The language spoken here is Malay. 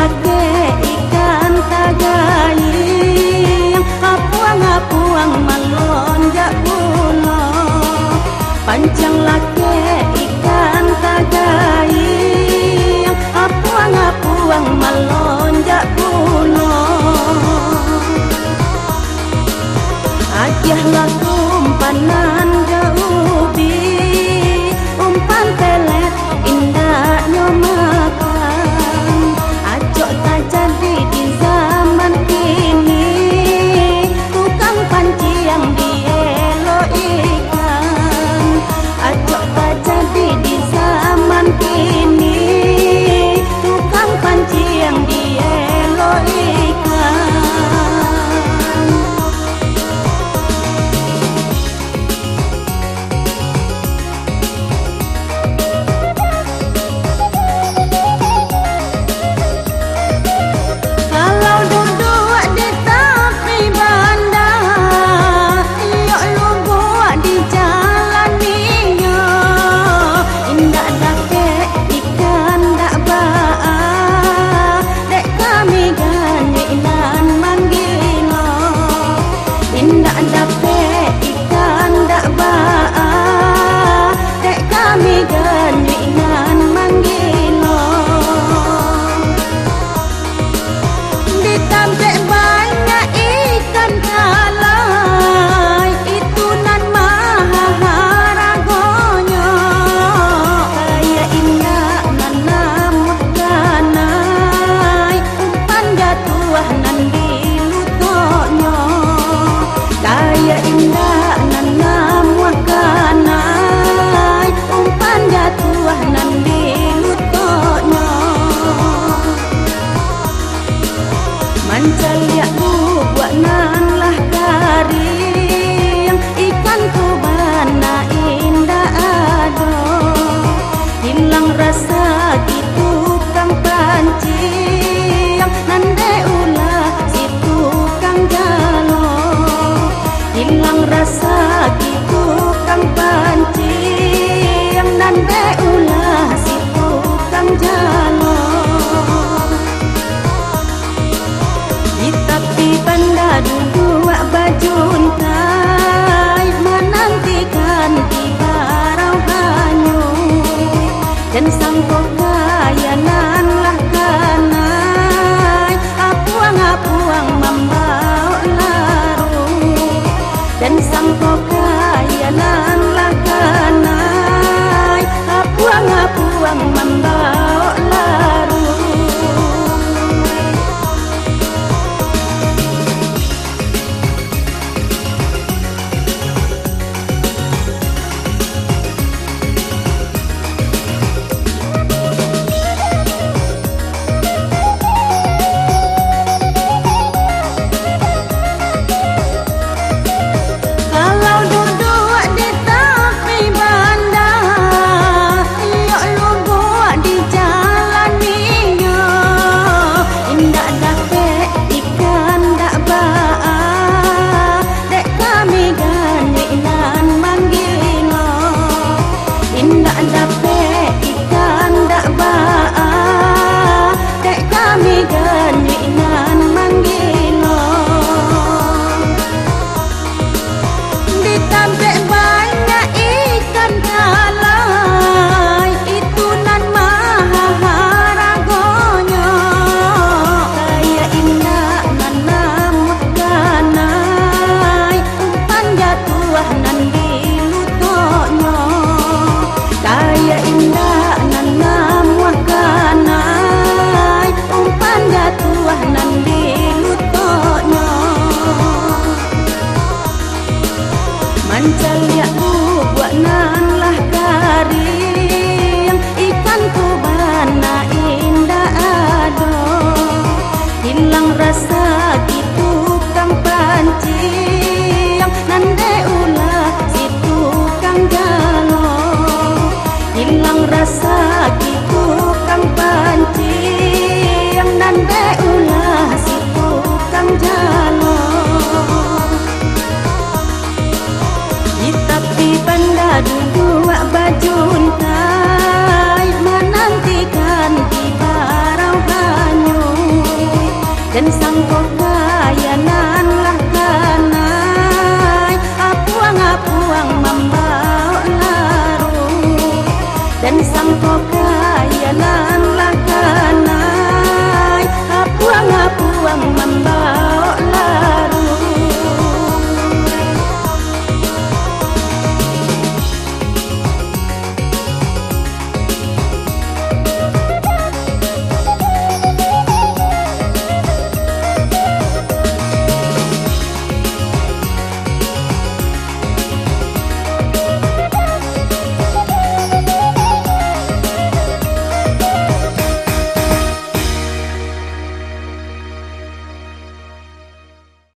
dake ikan tagayang, apuang-apuang malonjak pulo. Pancang lake ikan tagayang, apuang-apuang malonjak pulo. Ajahlah umpanan jaubi, umpan pelet indahnya makan. Ajok tak jadi di zaman kini, tukang panci yang dielo ikan. Ajok tak jadi di zaman kini, tukang panci yang dielo ikan. Mancaliak buat nan lah karing, ikan kubana indah ado. Hilang rasa gitu kang pancing, nande ulah si tukang jalo. Hilang rasa gitu kang pancing, nande ulah si tukang jalo. Tapi banda dulu baju untai, menantikan tiba rauhanyu. Dan sangkok kayanan lah kanai, apuang-apuang membawa laru. Dan sangkok kayanan lah kanai, apuang-apuang membawa laru. Mancaliak buat nan lah karing, ikan kubana indah ado. Hilang rasa gitu kang pancing, nande ulah si tukang jalo. Hilang rasa gitu kang pancing, nande ulah si tukang jalo. Tapi banda dulu baju untai, menantikan tiba rauhanyu. dan sangkok